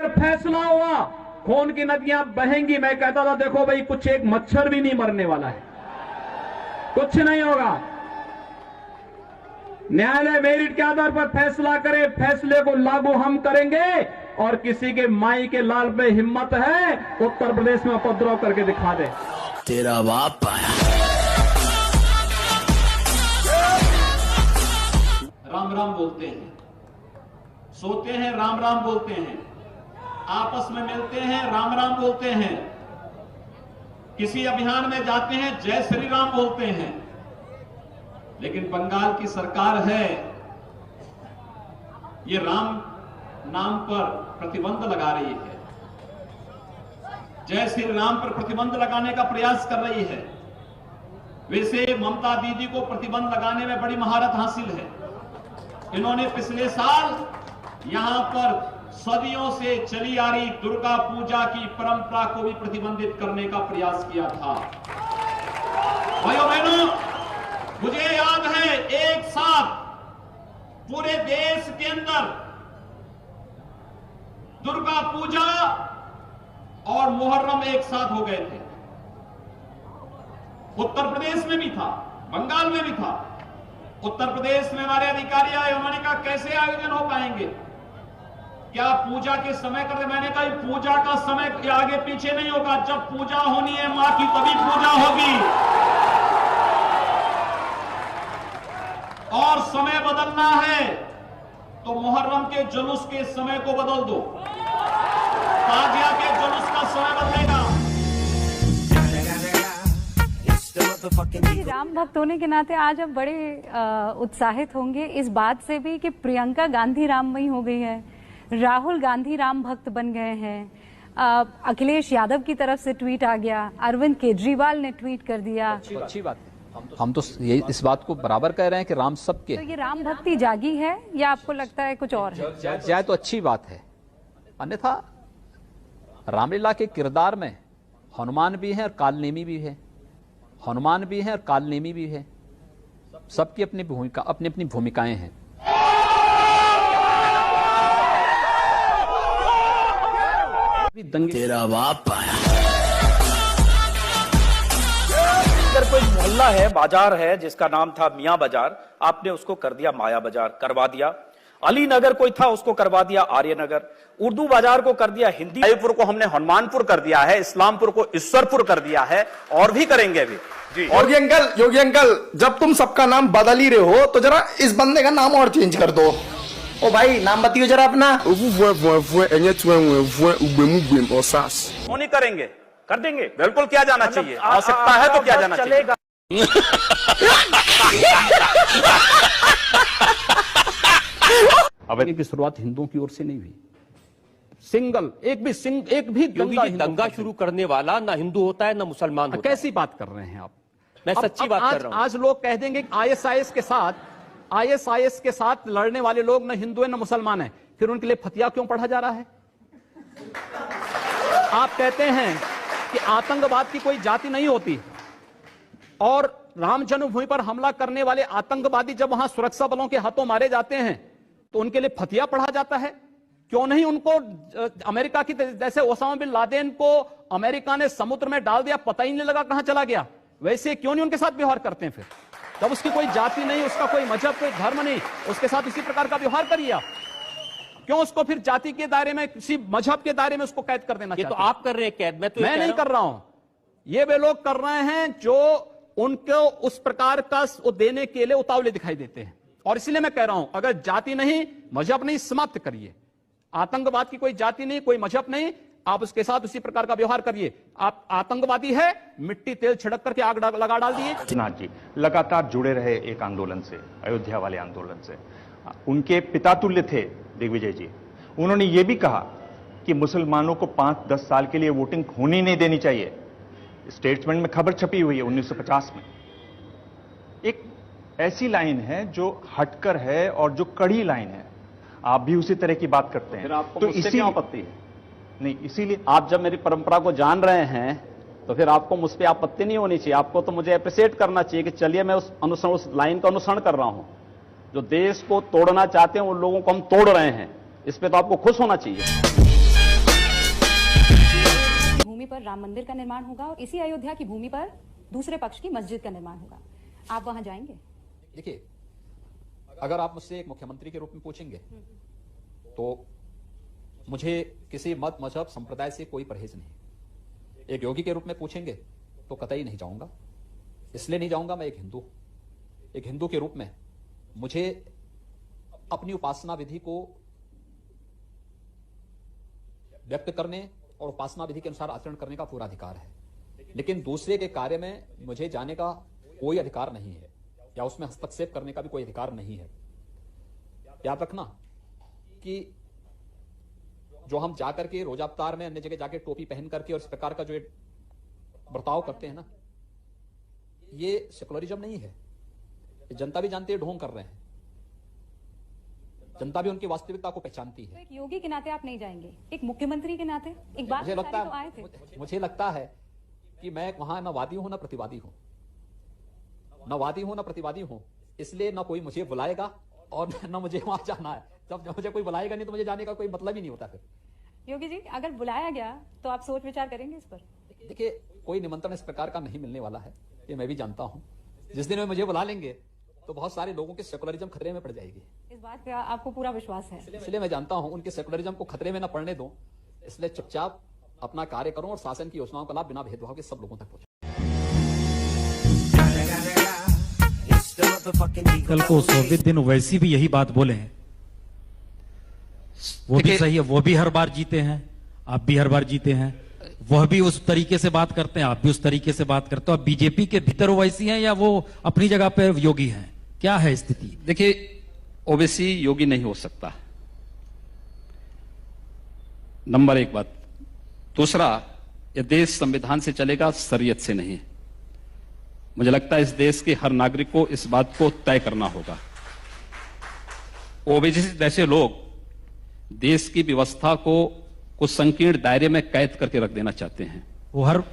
फैसला हुआ खून की नदियां बहेंगी, मैं कहता था देखो भाई कुछ एक मच्छर भी नहीं मरने वाला है, कुछ नहीं होगा। न्यायालय मेरिट के आधार पर फैसला करे, फैसले को लागू हम करेंगे। और किसी के माई के लाल पे हिम्मत है उत्तर प्रदेश में उपद्रव करके दिखा दे। तेरा बाप आया। राम राम बोलते हैं, सोते हैं राम राम बोलते हैं, आपस में मिलते हैं राम राम बोलते हैं, किसी अभियान में जाते हैं जय श्री राम बोलते हैं। लेकिन बंगाल की सरकार है, ये राम नाम पर प्रतिबंध लगा रही है, जय श्री राम पर प्रतिबंध लगाने का प्रयास कर रही है। वैसे ममता दीदी को प्रतिबंध लगाने में बड़ी महारत हासिल है। इन्होंने पिछले साल यहां पर सदियों से चली आ रही दुर्गा पूजा की परंपरा को भी प्रतिबंधित करने का प्रयास किया था। भाइयों बहनों, मुझे याद है एक साथ पूरे देश के अंदर दुर्गा पूजा और मुहर्रम एक साथ हो गए थे। उत्तर प्रदेश में भी था, बंगाल में भी था। उत्तर प्रदेश में हमारे अधिकारी आए, उन्होंने कहा कैसे आयोजन हो पाएंगे, क्या पूजा के समय करते। मैंने कहा पूजा का समय के आगे पीछे नहीं होगा, जब पूजा होनी है मां की तभी पूजा होगी, और समय बदलना है तो मुहर्रम के जुलूस के समय को बदल दो, ताजिया के जुलूस का समय बदलेगा। राम भक्त होने के नाते आज अब बड़े उत्साहित होंगे इस बात से भी कि प्रियंका गांधी राममयी हो गई है, राहुल गांधी राम भक्त बन गए हैं, अखिलेश यादव की तरफ से ट्वीट आ गया, अरविंद केजरीवाल ने ट्वीट कर दिया। अच्छी बात है, हम तो ये इस बात को बराबर कह रहे हैं कि राम सबके। तो ये राम भक्ति जागी है या आपको लगता है कुछ और है? जाए तो अच्छी बात है, अन्यथा रामलीला के किरदार में हनुमान भी है और कालनेमी भी है, हनुमान भी है और कालनेमी भी है, सबकी अपनी भूमिका, अपनी अपनी भूमिकाएं हैं। तेरा बाप आया। अगर कोई मोहल्ला है, बाजार है जिसका नाम था मियां बाजार, आपने उसको कर दिया माया बाजार, करवा दिया। अली नगर कोई था, उसको करवा दिया आर्य नगर। उर्दू बाजार को कर दिया हिंदी। रायपुर को हमने हनुमानपुर कर दिया है, इस्लामपुर को ईश्वरपुर कर दिया है, और भी करेंगे अभी। योगी अंकल, जब तुम सबका नाम बदल ही रहे हो तो जरा इस बंदे का नाम और चेंज कर दो। ओ भाई नाम बताइए जरा अपना। वो नहीं करेंगे, कर देंगे, बिल्कुल किया जाना चाहिए, आवश्यकता है तो किया जाना चाहिए। अब की शुरुआत हिंदुओं की ओर से नहीं हुई, एक भी दंगा शुरू करने वाला ना हिंदू होता है ना मुसलमान होता है। कैसी बात कर रहे हैं आप? मैं सच्ची बात कर रहा हूं। आज लोग कह देंगे आईएसआईएस के साथ लड़ने वाले लोग न हिंदू है न मुसलमान है, फिर उनके लिए फतिया क्यों पढ़ा जा रहा है? आप कहते हैं कि आतंकवाद की कोई जाति नहीं होती, और राम जन्मभूमि पर हमला करने वाले आतंकवादी जब वहां सुरक्षा बलों के हाथों मारे जाते हैं तो उनके लिए फतिया पढ़ा जाता है। क्यों नहीं उनको अमेरिका की जैसे ओसामा बिन लादेन को अमेरिका ने समुद्र में डाल दिया, पता ही नहीं लगा कहां चला गया, वैसे क्यों नहीं उनके साथ व्यवहार करते हैं? फिर जब उसकी कोई जाति नहीं, उसका कोई मजहब, कोई धर्म नहीं, उसके साथ इसी प्रकार का व्यवहार करिए आप। क्यों उसको फिर जाति के दायरे में, किसी मजहब के दायरे में उसको कैद कर देना? ये तो आप कर रहे हैं कैद, मैं नहीं कर रहा हूं, ये वे लोग कर रहे हैं जो उनको उस प्रकार का देने के लिए उतावले दिखाई देते हैं। और इसलिए मैं कह रहा हूं, अगर जाति नहीं, मजहब नहीं, समाप्त करिए। आतंकवाद की कोई जाति नहीं, कोई मजहब नहीं, आप उसके साथ उसी प्रकार का व्यवहार करिए। आप आतंकवादी है, मिट्टी तेल छिड़क करके आग लगा डाल दिए। नाथ जी लगातार जुड़े रहे एक आंदोलन से, अयोध्या वाले आंदोलन से। उनके पिता तुल्य थे दिग्विजय जी, उन्होंने ये भी कहा कि मुसलमानों को 5-10 साल के लिए वोटिंग होनी नहीं देनी चाहिए। स्टेटमेंट में खबर छपी हुई है 1950 में। एक ऐसी लाइन है जो हटकर है और जो कड़ी लाइन है, आप भी उसी तरह की बात करते हैं। तो इसी आपत्ति है नहीं, इसीलिए आप जब मेरी परंपरा को जान रहे हैं तो फिर आपको मुझ पर आपत्ति नहीं होनी चाहिए। आपको तो मुझे अप्रिशिएट करना चाहिए कि चलिए मैं उस लाइन का अनुसरण कर रहा हूं। जो देश को तोड़ना चाहते हैं उन लोगों को हम तोड़ रहे हैं, इस पे तो आपको खुश होना चाहिए। राम मंदिर का निर्माण होगा और इसी अयोध्या की भूमि पर दूसरे पक्ष की मस्जिद का निर्माण होगा। आप वहां जाएंगे? देखिए, अगर आप मुझसे एक मुख्यमंत्री के रूप में पूछेंगे तो मुझे किसी मत मजहब संप्रदाय से कोई परहेज नहीं। एक योगी के रूप में पूछेंगे तो कतई नहीं जाऊंगा। इसलिए नहीं जाऊंगा, मैं एक हिंदू हूं। एक हिंदू के रूप में मुझे अपनी उपासना विधि को व्यक्त करने और उपासना विधि के अनुसार आचरण करने का पूरा अधिकार है, लेकिन दूसरे के कार्य में मुझे जाने का कोई अधिकार नहीं है या उसमें हस्तक्षेप करने का भी कोई अधिकार नहीं है। याद रखना कि जो हम जाकर के रोजा अवतार में अन्य जगह जाके टोपी पहन करके और इस प्रकार का जो बर्ताव करते हैं ना, ये सेकुलरिज्म नहीं है। ये जनता भी जानती है, ढोंग कर रहे हैं। जनता भी उनकी वास्तविकता को पहचानती है। तो एक योगी के नाते आप नहीं जाएंगे, एक मुख्यमंत्री के नाते? एक बात मुझे लगता तो आए थे। मुझे लगता है कि मैं वहां न वादी हूं न प्रतिवादी हूं, न वादी हूं न प्रतिवादी हूं, इसलिए न कोई मुझे बुलाएगा और न मुझे वहां जाना है। जब मुझे कोई बुलाएगा नहीं तो मुझे जाने का कोई मतलब ही नहीं होता। फिर योगी जी, अगर बुलाया गया तो आप सोच विचार करेंगे इस पर? देखिए, कोई निमंत्रण इस प्रकार का नहीं मिलने वाला है, ये मैं भी जानता हूं। जिस दिन में मुझे बुला लेंगे तो बहुत सारे लोगों की सेकुलरिज्म खतरे में पड़ जाएगी। इस बात पे आपको पूरा विश्वास है? इसलिए मैं जानता हूं उनके सेकुलरिज्म को खतरे में न पड़ने दूं, इसलिए चुपचाप अपना कार्य करूं और शासन की योजनाओं का लाभ बिना भेदभाव के सब लोगों तक पहुंचे। कल को 100वें दिन वैसी भी यही बात बोले हैं, वो भी सही है। वो भी हर बार जीते हैं, आप भी हर बार जीते हैं। वह भी उस तरीके से बात करते हैं, आप भी उस तरीके से बात करते हो। अब बीजेपी के भीतर वो वैसी हैं या वो अपनी जगह पे योगी हैं? क्या है स्थिति? देखिए, ओवैसी योगी नहीं हो सकता, नंबर एक बात। दूसरा, यह देश संविधान से चलेगा, शरीयत से नहीं। मुझे लगता है इस देश के हर नागरिक को इस बात को तय करना होगा। ओवैसी जैसे लोग देश की व्यवस्था को कुछ संकीर्ण दायरे में कैद करके रख देना चाहते हैं। वो हर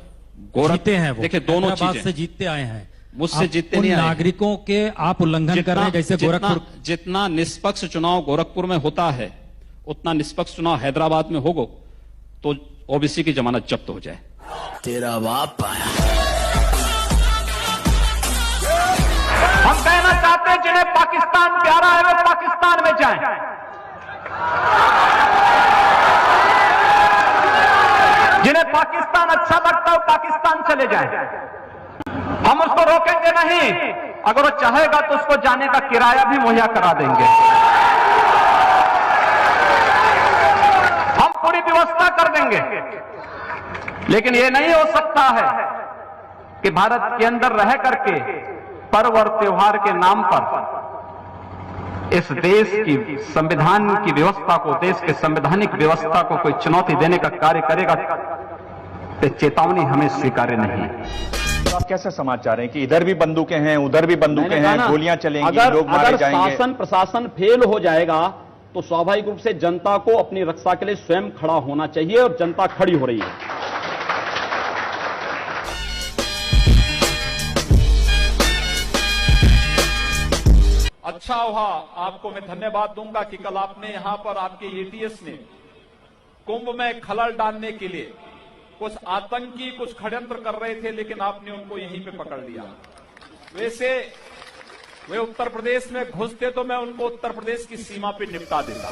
जीते हैं, वो देखिए दोनों हैदराबाद चीजें से जीतते आए हैं, मुझसे जीतते नहीं आए। नागरिकों के आप उल्लंघन कर रहे हैं। जैसे गोरखपुर, जितना निष्पक्ष चुनाव गोरखपुर में होता है उतना निष्पक्ष चुनाव हैदराबाद में होगा तो ओबीसी की जमानत जब्त हो जाए। तेरा बाप आया। हम कहना चाहते हैं जिन्हें पाकिस्तान प्यारा है वे पाकिस्तान में जाएं। जिन्हें पाकिस्तान अच्छा लगता है पाकिस्तान चले जाएं। हम उसको रोकेंगे नहीं, अगर वो चाहेगा तो उसको जाने का किराया भी मुहैया करा देंगे। हम पूरी व्यवस्था कर देंगे, लेकिन ये नहीं हो सकता है कि भारत के अंदर रह करके पर्व और त्योहार के नाम पर इस देश की संविधान की व्यवस्था को, देश के संवैधानिक व्यवस्था को कोई चुनौती देने का कार्य करेगा तो चेतावनी हमें स्वीकार्य नहीं है। आप कैसे समाचार हैं कि इधर भी बंदूकें हैं, उधर भी बंदूकें हैं, गोलियां चलेंगी, लोग मारे जाएंगे? शासन प्रशासन फेल हो जाएगा तो स्वाभाविक रूप से जनता को अपनी रक्षा के लिए स्वयं खड़ा होना चाहिए और जनता खड़ी हो रही है। अच्छा हुआ, आपको मैं धन्यवाद दूंगा कि कल आपने यहां पर आपके एटीएस ने कुंभ में खलल डालने के लिए कुछ आतंकी कुछ षड्यंत्र कर रहे थे, लेकिन आपने उनको यहीं पे पकड़ लिया। वैसे वे उत्तर प्रदेश में घुसते तो मैं उनको उत्तर प्रदेश की सीमा पे निपटा देता।